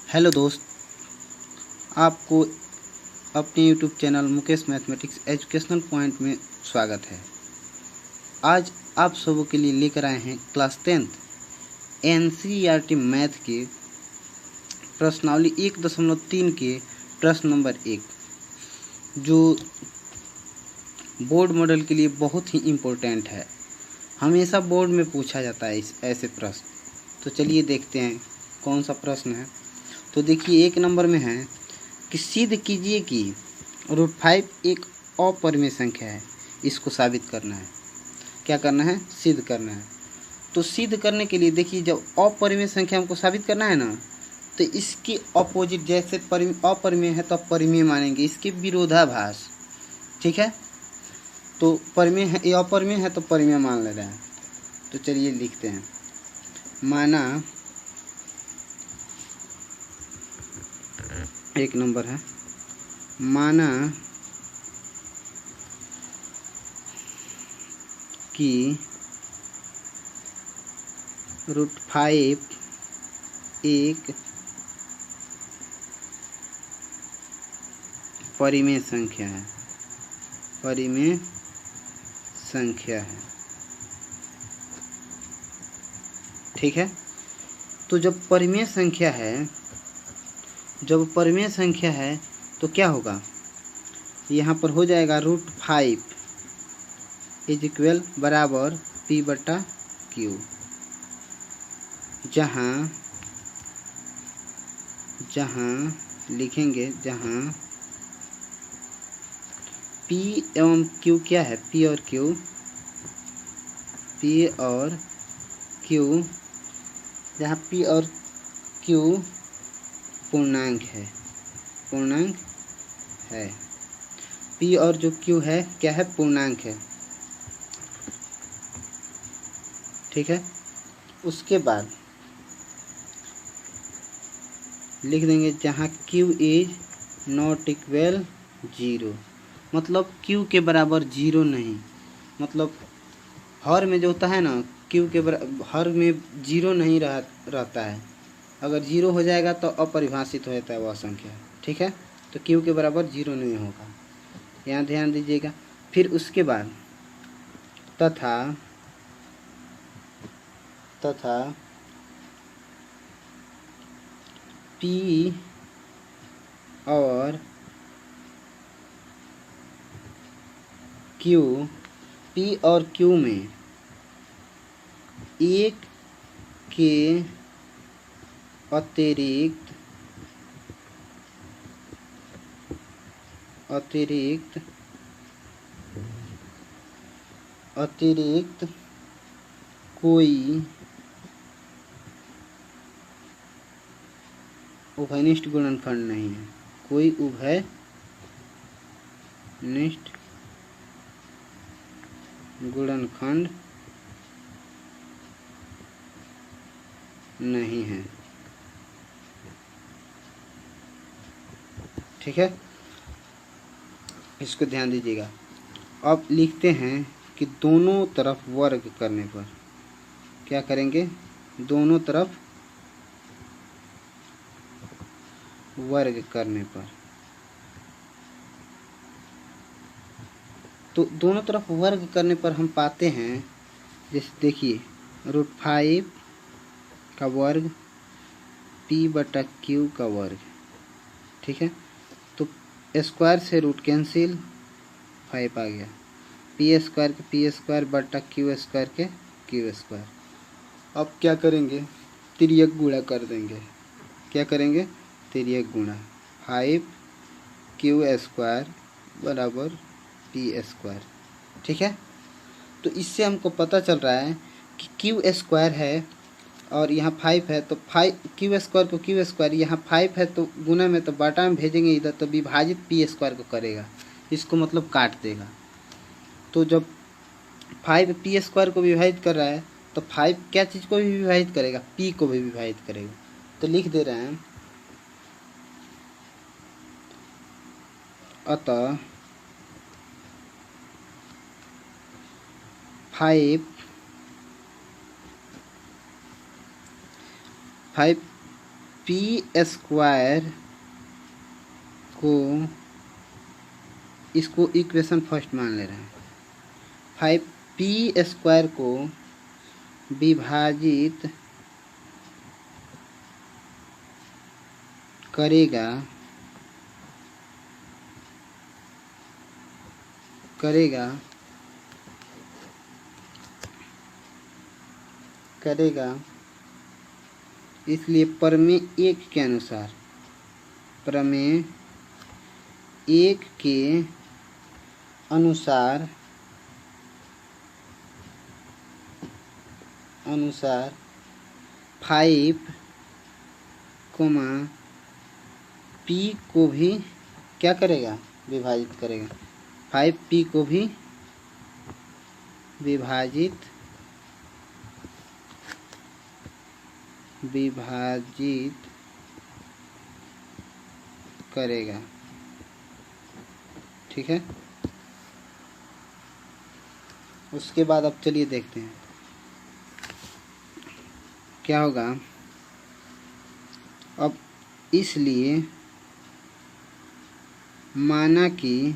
Hello दोस्त, आपको अपने YouTube channel Mukesh mathematics educational point में स्वागत है। आज आप सबों के लिए लेकर आए हैं क्लास 10th एनसीईआरटी मैथ के प्रश्नावली 1.3 के प्रश्न नंबर 1, जो बोर्ड मॉडल के लिए बहुत ही इम्पोर्टेंट है। हमेशा बोर्ड में पूछा जाता है ऐसे प्रश्न। तो चलिए देखते हैं कौन सा प्रश्न है। तो देखिए 1 नंबर में है कि सिद्ध कीजिए कि √5 एक अपरिमेय संख्या है। इसको साबित करना है। क्या करना है? सिद्ध करना है। तो सिद्ध करने के लिए देखिए, जब अपरिमेय संख्या हमको साबित करना है ना, तो इसकी अपोजिट, जैसे अपरिमेय है तो परिमेय मानेंगे, इसके विरोधाभास। ठीक है, तो परिमेय है, ये अपरिमेय है तो परिमेय मान ले रहे हैं। तो चलिए लिखते हैं। माना 1 नंबर है, माना कि √5 एक परिमेय संख्या है। परिमेय संख्या है। ठीक है, तो जब परिमेय संख्या है, तो क्या होगा? यहाँ पर हो जाएगा √5 इज इक्वल बराबर P/Q, जहाँ लिखेंगे, जहाँ P एवं Q क्या है? P और Q, जहाँ P और Q पूर्णांक है। P और जो Q है क्या है? पूर्णांक है। ठीक है, उसके बाद लिख देंगे जहाँ Q इज नॉट इक्वल 0, मतलब Q के बराबर 0 नहीं। मतलब हर में जो होता है ना, Q के बराबर हर में 0 नहीं रहता है। अगर 0 हो जाएगा तो अपरिभाषित हो जाता है वह संख्या। ठीक है, तो Q के बराबर 0 नहीं होगा, यहाँ ध्यान दीजिएगा। फिर उसके बाद तथा P और Q में एक के अतिरिक्त कोई उभयनिष्ठ गुणनखंड नहीं है। कोई उभयनिष्ठ गुणनखंड नहीं है। ठीक है, इसको ध्यान दीजिएगा। अब लिखते हैं कि दोनों तरफ वर्ग करने पर क्या करेंगे? दोनों तरफ वर्ग करने पर, तो दोनों तरफ वर्ग करने पर हम पाते हैं, जैसे देखिए √5 का वर्ग P/Q का वर्ग। ठीक है, तो स्क्वायर से रूट कैंसिल, 5 आ गया। P² के P² के Q²। अब क्या करेंगे? तिर्यक गुणा कर देंगे। क्या करेंगे? तिर्यक गुणा। 5Q² बराबर P²। ठीक है, तो इससे हमको पता चल रहा है कि Q² है और यहाँ 5 है, तो 5 Q² को Q², यहाँ 5 है तो गुना में, तो बाटा में भेजेंगे इधर, तो विभाजित P² को करेगा, इसको मतलब काट देगा। तो जब 5 P² को विभाजित कर रहा है तो 5 क्या चीज़ को भी विभाजित करेगा? P को भी विभाजित करेगा। तो लिख दे रहे हैं, अतः 5 पी स्क्वायर को, इसको इक्वेशन फर्स्ट मान ले रहे हैं। 5p स्क्वायर को विभाजित करेगा इसलिए प्रमेय 1 के अनुसार, प्रमेय 1 के अनुसार 5, p को भी क्या करेगा, विभाजित करेगा। 5p को भी विभाजित करेगा। ठीक है। उसके बाद अब चलिए देखते हैं क्या होगा। अब इसलिए माना कि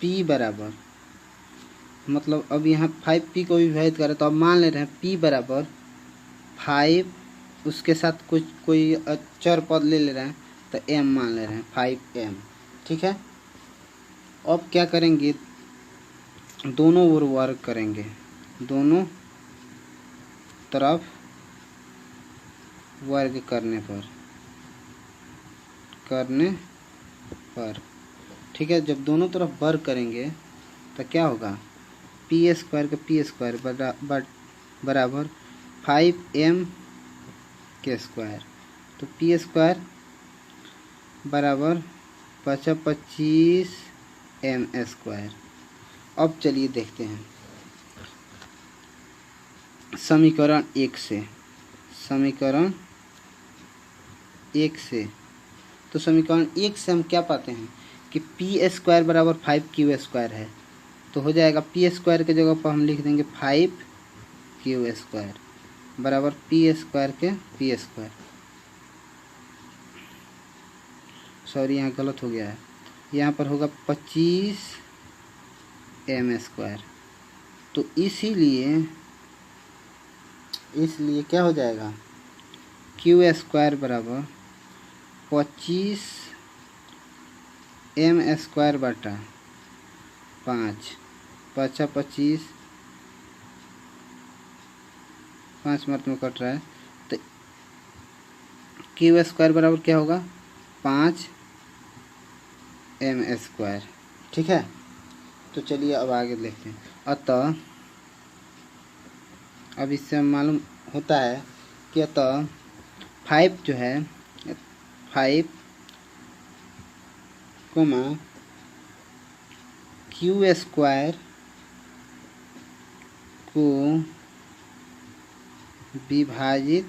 p बराबर, मतलब अब यहाँ 5p को विभाजित करें तो अब मान ले रहे हैं p बराबर 5, उसके साथ कोई चर पद ले रहे हैं तो m मान ले रहे हैं 5m। ठीक है। अब क्या करेंगे, दोनों ओर वर्ग करेंगे, दोनों तरफ वर्ग करने पर ठीक है। जब दोनों तरफ वर्ग करेंगे तो क्या होगा, पी स्क्वायर का पी स्क्वायर बराबर 5m के स्क्वायर, तो पी स्क्वायर बराबर 25m स्क्वायर। अब चलिए देखते हैं समीकरण 1 से। तो समीकरण 1 से हम क्या पाते हैं कि पी स्क्वायर बराबर 5q स्क्वायर है, तो हो जाएगा पी स्क्वायर के जगह पर हम लिख देंगे 5q स्क्वायर बराबर पी स्क्वायर के पी स्क्वायर। सॉरी, यहाँ गलत हो गया है, यहाँ पर होगा 25m स्क्वायर। तो इसलिए क्या हो जाएगा, q स्क्वायर बराबर 25m स्क्वायर बटा 5, 25 5 में कट रहा है, तो q स्क्वायर बराबर क्या होगा, 5m स्क्वायर। ठीक है। तो चलिए अब आगे देखते हैं। अतः अब इससे मालूम होता है कि अतः 5 जो है 5 q स्क्वायर को विभाजित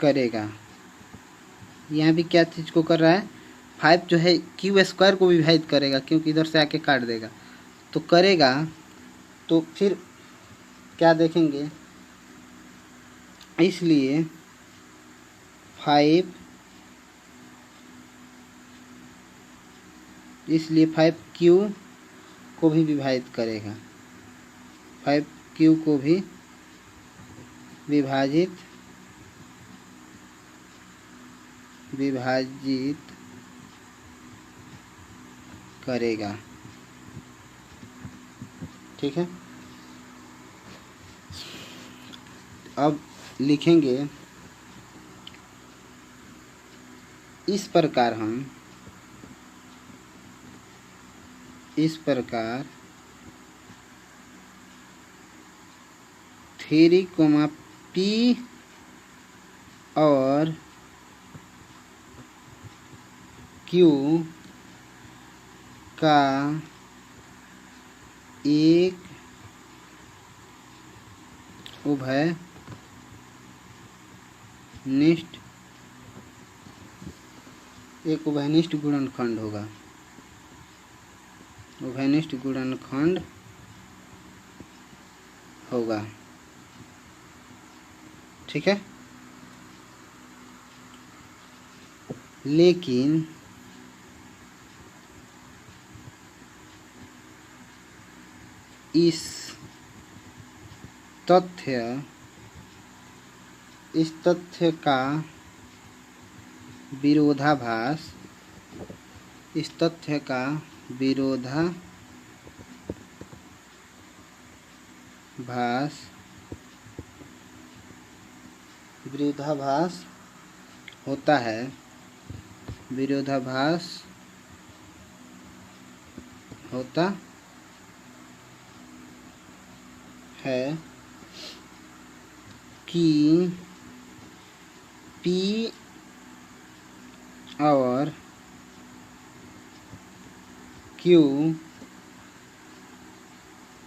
करेगा। यहाँ भी क्या चीज़ को कर रहा है, 5 जो है q स्क्वायर को विभाजित करेगा, क्योंकि इधर से आके काट देगा तो करेगा। तो फिर क्या देखेंगे, इसलिए 5q को भी विभाजित करेगा, 5q को भी विभाजित करेगा। ठीक है। अब लिखेंगे इस प्रकार 3, p और q का एक उभय निष्ठ एक उभयनिष्ठ गुणनखंड होगा, उभयनिष्ठ गुणनखंड होगा। ठीक है, लेकिन इस तथ्य का विरोधाभास, इस तथ्य का विरोधाभास होता है, विरोधाभास होता है कि P और Q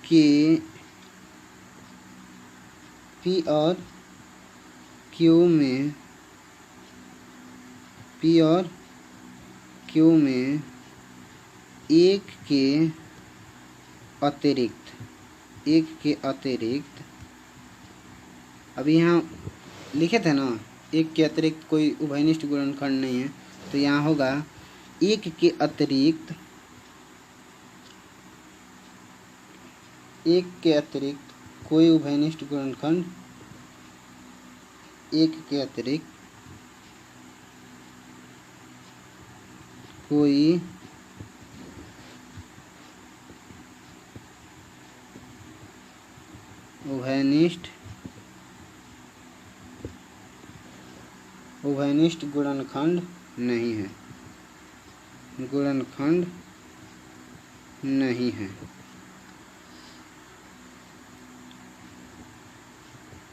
के P और Q में एक के अतिरिक्त अभी यहाँ लिखे थे ना, एक के अतिरिक्त कोई उभयनिष्ठ गुणनखंड नहीं है, तो यहाँ होगा एक के अतिरिक्त कोई उभयनिष्ठ गुणनखंड, एक के अतिरिक्त कोई उभयनिष्ठ गुणनखंड नहीं है,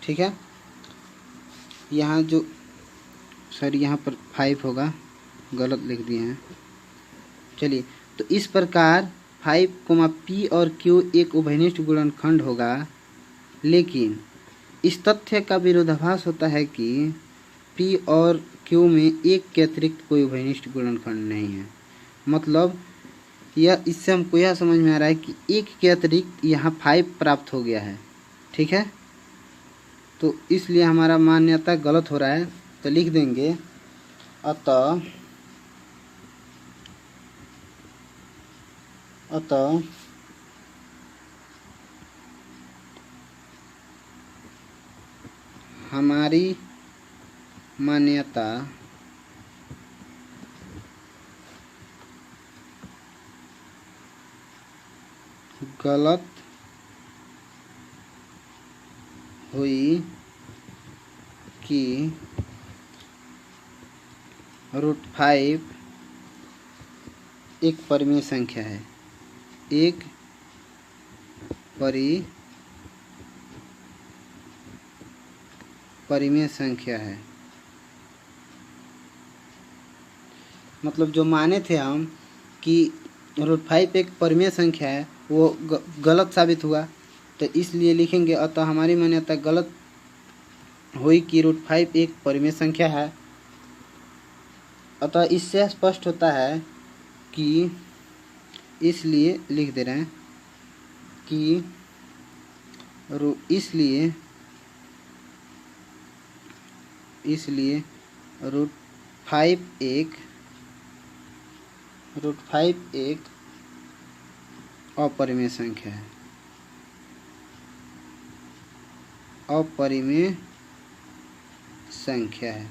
ठीक है। यहाँ जो यहाँ पर 5 होगा, गलत लिख दिए हैं। चलिए, तो इस प्रकार 5, P और Q एक उभयनिष्ठ गुणनखंड होगा, लेकिन इस तथ्य का विरोधाभास होता है कि P और Q में एक के अतिरिक्त कोई उभयनिष्ठ गुणनखंड नहीं है। मतलब यह, इससे हमको यह समझ में आ रहा है कि एक के अतिरिक्त यहाँ 5 प्राप्त हो गया है। ठीक है, तो इसलिए हमारा मान्यता गलत हो रहा है, तो लिख देंगे अतः हमारी मान्यता गलत हुई कि √5 एक परिमेय संख्या है, एक परिमेय संख्या है। मतलब जो माने थे हम कि √5 एक परिमेय संख्या है, वो गलत साबित हुआ, तो इसलिए लिखेंगे अतः हमारी मान्यता गलत हुई कि √5 एक परिमेय संख्या है। अतः इससे स्पष्ट होता है कि, इसलिए लिख दे रहे हैं कि इसलिए √5 एक अपरिमेय संख्या है, अपरिमेय संख्या है,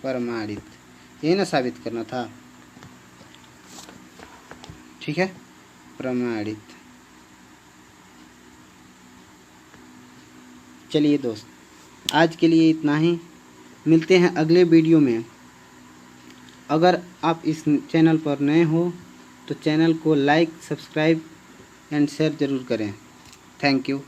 प्रमाणित। ये ना साबित करना था, ठीक है, प्रमाणित। चलिए दोस्त, आज के लिए इतना ही, मिलते हैं अगले वीडियो में। अगर आप इस चैनल पर नए हो तो चैनल को लाइक, सब्सक्राइब एंड शेयर ज़रूर करें। Thank you.